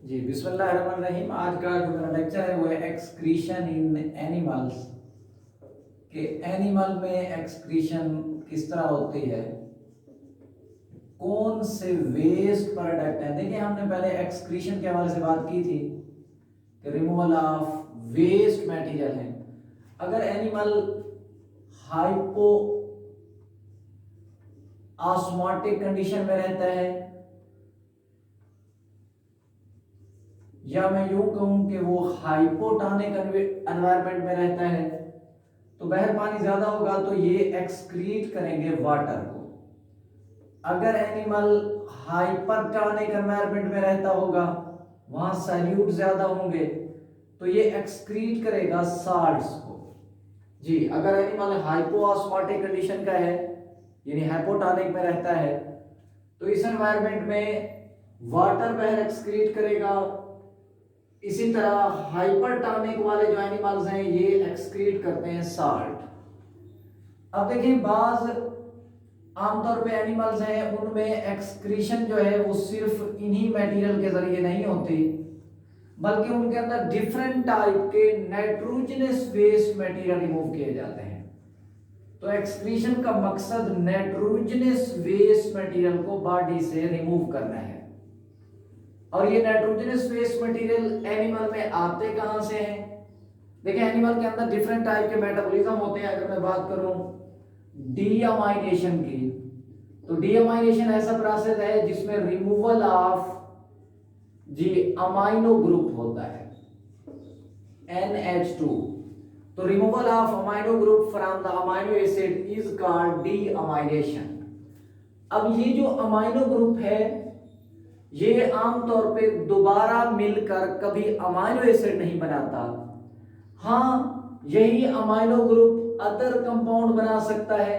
जी बिस्मिल्लाहिर्रहमानिर्रहीम। आज का जो मेरा लेक्चर है वो है एक्सक्रीशन इन एनिमल्स के एनिमल में एक्सक्रीशन किस तरह होती है, कौन से वेस्ट प्रोडक्ट हैं। देखिए हमने पहले एक्सक्रीशन के हवाले से बात की थी कि रिमूवल ऑफ वेस्ट मटेरियल है। अगर एनिमल हाइपो ऑस्मोटिक कंडीशन में रहता है या मैं यूं कहूं कि वो हाइपोटोनिक एनवायरनमेंट में रहता है तो बहर पानी ज्यादा होगा तो ये एक्सक्रीट करेंगे वाटर को। अगर एनिमल हाइपरटोनिक एनवायरनमेंट में रहता होगा, वहां सैल्यूट ज्यादा होंगे तो ये एक्सक्रीट करेगा साल्ट्स को। जी अगर एनिमल हाइपोऑस्मोटिक कंडीशन का है यानी हाइपोटोनिक में रहता है तो इस एनवायरनमेंट में वाटर बहर एक्सक्रीट करेगा। इसी तरह हाइपरटोनिक वाले जो एनिमल्स हैं ये एक्सक्रीट करते हैं साल्ट। अब देखिए बाज आमतौर पे एनिमल्स हैं उनमें एक्सक्रीशन जो है वो सिर्फ इन्हीं मटेरियल के जरिए नहीं होती, बल्कि उनके अंदर डिफरेंट टाइप के नाइट्रोजनस वेस्ट मटेरियल रिमूव किए जाते हैं। तो एक्सक्रीशन का मकसद नाइट्रोजनस वेस्ट मटेरियल को बॉडी से रिमूव करना है। और ये नाइट्रोजनस वेस्ट मटेरियल एनिमल में आते कहां से हैं? देखिए एनिमल के अंदर डिफरेंट टाइप के मेटाबॉलिज्म होते हैं। अगर मैं बात करूं डीअमाइनेशन की, तो डीअमाइनेशन ऐसा प्रोसेस है जिसमें रिमूवल ऑफ जी अमाइनो ग्रुप होता है NH2। तो removal of amino group from the amino acid is called deamination. अब ये जो अमाइनो ग्रुप है ये आमतौर पे दोबारा मिलकर कभी अमाइनो एसिड नहीं बनाता। हाँ यही अमाइनो ग्रुप अदर कंपाउंड बना सकता है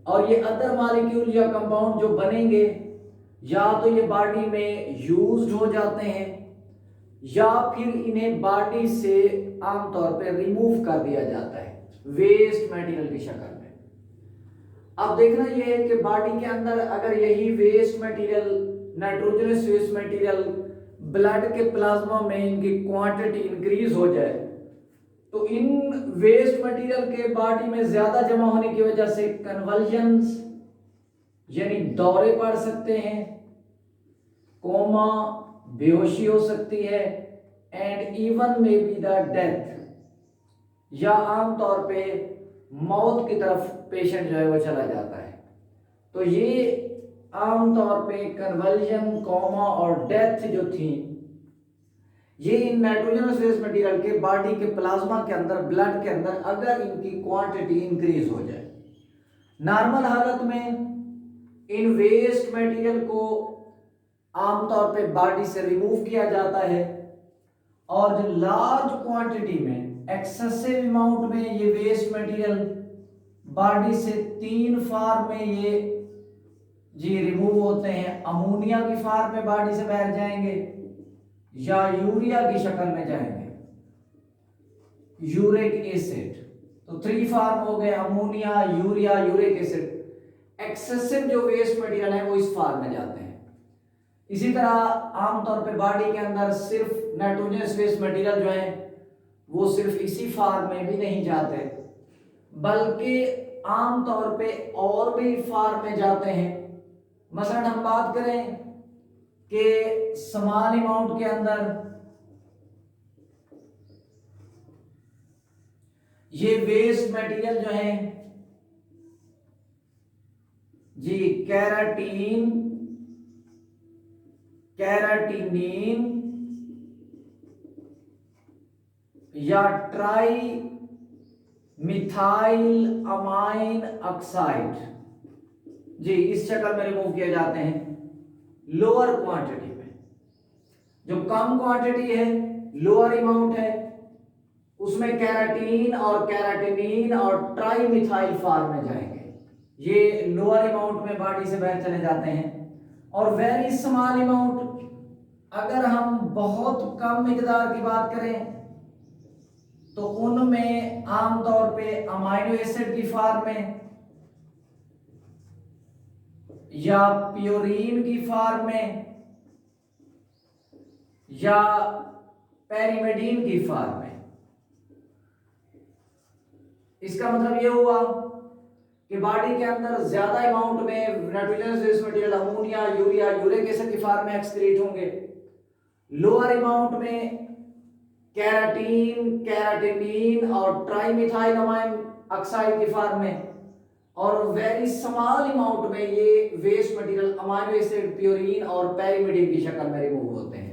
और ये अदर मॉलिक्यूल या कंपाउंड जो बनेंगे या तो ये बॉडी में यूज्ड हो जाते हैं या फिर इन्हें बॉडी से आमतौर पे रिमूव कर दिया जाता है वेस्ट मटेरियल की शक्ल में। अब देखना यह है कि बॉडी के अंदर अगर यही waste material nitrogenous waste material blood के प्लाज्मा में इनकी क्वांटिटी इंक्रीज हो जाए तो इन वेस्ट मटेरियल के बॉडी में ज्यादा जमा होने की वजह से कन्वल्जन्स यानी दौरे पड़ सकते हैं, कोमा बेहोशी हो सकती है and even may be the death, या आमतौर पे मौत की तरफ पेशेंट जो है वो चला जाता है। तो ये आमतौर पे कन्वल्जन, कोमा और डेथ जो थी ये इन नाइट्रोजनस वेस्ट मटेरियल के बॉडी के प्लाज्मा के अंदर ब्लड के अंदर अगर इनकी क्वांटिटी इंक्रीज हो जाए। नॉर्मल हालत में इन वेस्ट मटेरियल को आमतौर पे बॉडी से रिमूव किया जाता है और जो लार्ज क्वांटिटी में एक्सेसिव अमाउंट में ये वेस्ट मटेरियल बॉडी से तीन फॉर्म में ये जी रिमूव होते हैं। अमोनिया की फॉर्म में बॉडी से बाहर जाएंगे या यूरिया की शक्ल में जाएंगे, यूरिक एसिड। तो थ्री फॉर्म हो गए ammonia, urea, uric acid. Excessive जो वेस्ट मटेरियल है वो इस फॉर्म में जाते हैं। इसी तरह आमतौर पे बॉडी के अंदर सिर्फ नाइट्रोजनस वेस्ट मटेरियल जो है वो सिर्फ इसी फॉर्म में भी नहीं जाते, बल्कि आमतौर पे और भी फॉर्म में जाते हैं। मसलन हम बात करें कि स्मॉल अमाउंट के अंदर ये वेस्ट मटेरियल जो है जी कैराटीन, कैराटीनीन या ट्राई मिथाइल अमाइन ऑक्साइड जी इस शक्ल में रिमूव किए जाते हैं लोअर क्वांटिटी में। जो कम क्वांटिटी है, लोअर अमाउंट है, उसमें कैराटीन और कैराटिनिन और ट्राई मिथाइल फॉर्म में जाएंगे। ये लोअर अमाउंट में बॉडी से बाहर चले जाते हैं। और वेरी स्मॉल अमाउंट, अगर हम बहुत कम मिकदार की बात करें तो उनमें आमतौर पे अमाइनो एसिड की फॉर्म में या प्योरीन की फॉर्म में या पेरिमिडीन की फॉर्म में। इसका मतलब ये हुआ कि बॉडी के अंदर ज्यादा अमाउंट में nitrogenous waste material ammonia, urea, uric acid की फॉर्म में एक्सक्रीट होंगे। लोअर अमाउंट में कैराटीन, कैराटिनिन और ट्राइमिथाइल अमाइन ऑक्साइड की फॉर्म में, और वेरी स्मॉल अमाउंट में ये waste material amino acid, purine और पेरिमिडीन की शक्ल में रिमूव होते हैं।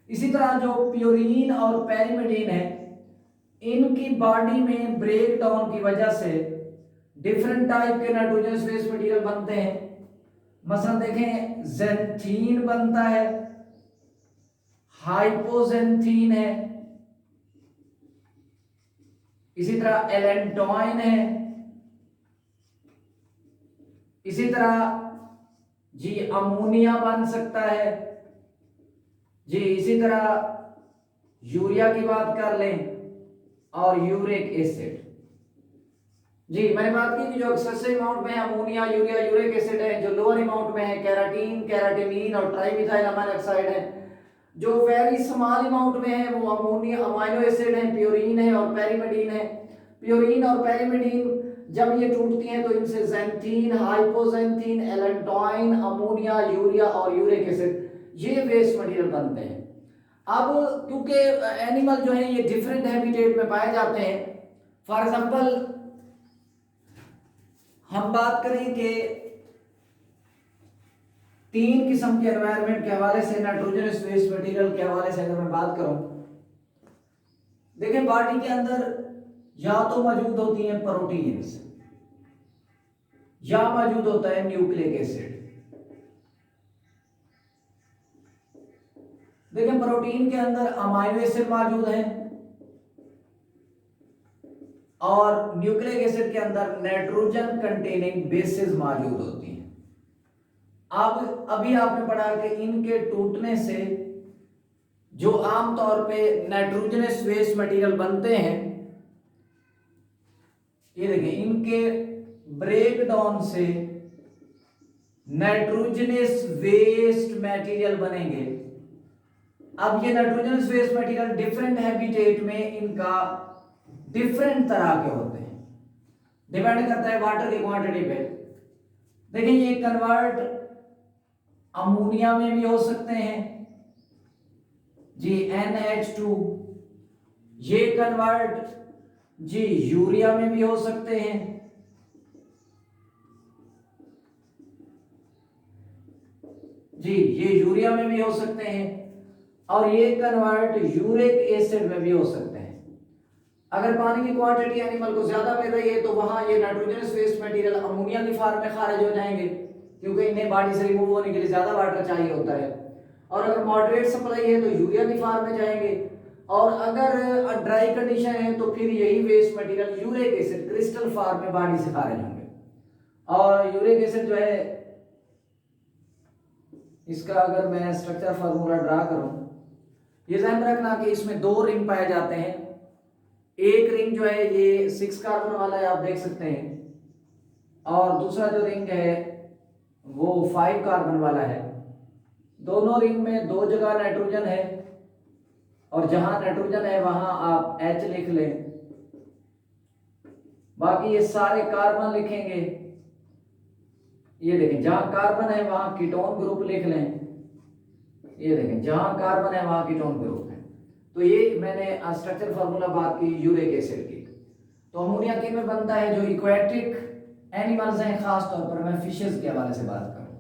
इसी तरह जो प्योरीन और पेरिमिडीन है, इनकी बॉडी में ब्रेक डाउन की वजह से डिफरेंट टाइप के नाइट्रोजनस वेस्ट मटेरियल बनते हैं। मसलन देखें, ज़ैंथीन बनता है, हाइपोज़ैंथीन है, इसी तरह एलेंटोइन है, इसी तरह जी अमोनिया बन सकता है जी, इसी तरह यूरिया की बात कर लें और यूरिक एसिड। जी मैंने बात की कि जो एक्सेसिव अमाउंट में है अमोनिया, यूरिया, यूरिक एसिड है, जो लोअर अमाउंट में है कैराटीन, कैराटिनिन और ट्राइमिथाइल अमाइन ऑक्साइड है, जो वेरी स्मॉल अमाउंट में है वो अमोनिया, अमाइनो एसिड है, प्योरीन है और पेरिमिडीन है। प्योरीन और पेरिमिडीन जब ये टूटती हैं तो इनसे ज़ैंथीन, हाइपोज़ैंथीन, एलेंटोइन, अमोनिया, यूरिया और यूरिक एसिड ये वेस्ट मटेरियल बनते हैं। अब क्योंकि एनिमल जो है ये डिफरेंट हैबिटेट में पाए जाते हैं, फॉर एग्जांपल हम बात करें कि 3 किस्म के एनवायरनमेंट के हवाले से, नाइट्रोजनस वेस्ट मटेरियल के हवाले से अगर मैं बात करूं, देखें बॉडी के अंदर या तो मौजूद होती हैं प्रोटीन्स या मौजूद होता है न्यूक्लिक एसिड। देखें प्रोटीन के अंदर अमाइनो एसिड मौजूद हैं और न्यूक्लिक एसिड के अंदर नाइट्रोजन कंटेनिंग बेसेस मौजूद होती हैं। अब अभी आपने पढ़ा कि इनके टूटने से जो आमतौर पे नाइट्रोजनस वेस्ट मटेरियल बनते हैं, ये देखिए इनके ब्रेक डाउन से नाइट्रोजनस वेस्ट मटेरियल बनेंगे। अब ये nitrogenous waste material different habitat में इनका डिफरेंट तरह के होते हैं, डिपेंड करता है वाटर की क्वांटिटी पे। देखिए ये कन्वर्ट अमोनिया में भी हो सकते हैं जी, NH2, ये कन्वर्ट जी यूरिया में भी हो सकते हैं जी, ये यूरिया में भी हो सकते हैं, और ये कन्वर्ट यूरिक एसिड में भी हो सकते हैं। अगर पानी की क्वांटिटी एनिमल को ज्यादा मिल रही है तो वहां ये नाइट्रोजनस वेस्ट मटेरियल अमोनिया की फॉर्म में खारिज हो जाएंगे, क्योंकि इन्हें बॉडी से रिमूव होने के लिए ज्यादा वाटर चाहिए होता है। और अगर मॉडरेट सप्लाई है तो यूरिया की फॉर्म में जाएंगे, और अगर ड्राई कंडीशन है तो फिर यही waste material uric acid crystal form में बॉडी से खारिज होंगे। और यूरिक एसिड जो है, इसका अगर मैं स्ट्रक्चर फार्मूला ड्रा करूं, ये ध्यान रखना कि इसमें 2 रिंग पाए जाते हैं। एक रिंग जो है ये 6 कार्बन वाला है, आप देख सकते हैं, और दूसरा जो रिंग है वो 5 कार्बन वाला है। दोनों रिंग में 2 जगह नाइट्रोजन है, और जहां नाइट्रोजन है वहां आप H लिख लें, बाकी ये सारे कार्बन लिखेंगे। ये देखें जहां कार्बन है वहां कीटोन ग्रुप लिख लें, ये देखें जहां कार्बन है वहां कीटोन ग्रुप है। तो ये मैंने स्ट्रक्चर फार्मूला बात की यूरिक एसिड की। तो अमोनिया किन में बनता है? जो इक्वेटिक एनिमल्स हैं, खास तौर पर मैं फिशेस के हवाले से बात करूं।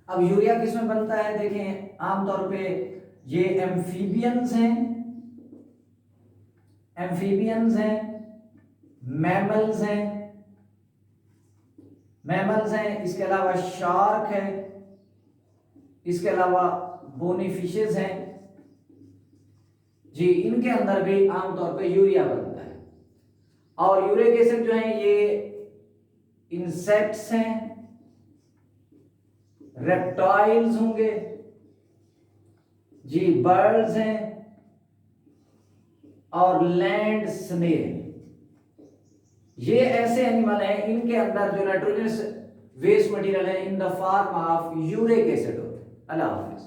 अब यूरिया किस में बनता है? देखें आमतौर पे ये एम्फीबियंस हैं, मैमल्स हैं, इसके अलावा शार्क है, इसके अलावा बोनी फिशेस हैं जी, इनके अंदर भी आमतौर पे यूरिया बनता है। और यूरिक एसिड जो है ये इंसेक्ट्स हैं, रेप्टाइल्स होंगे जी, बर्ड्स हैं और लैंड स्नेल, ये ऐसे एनिमल हैं इनके अंदर जो नाइट्रोजनस वेस्ट मटेरियल है in the form of uric acid होता है। अल्लाह हाफिज।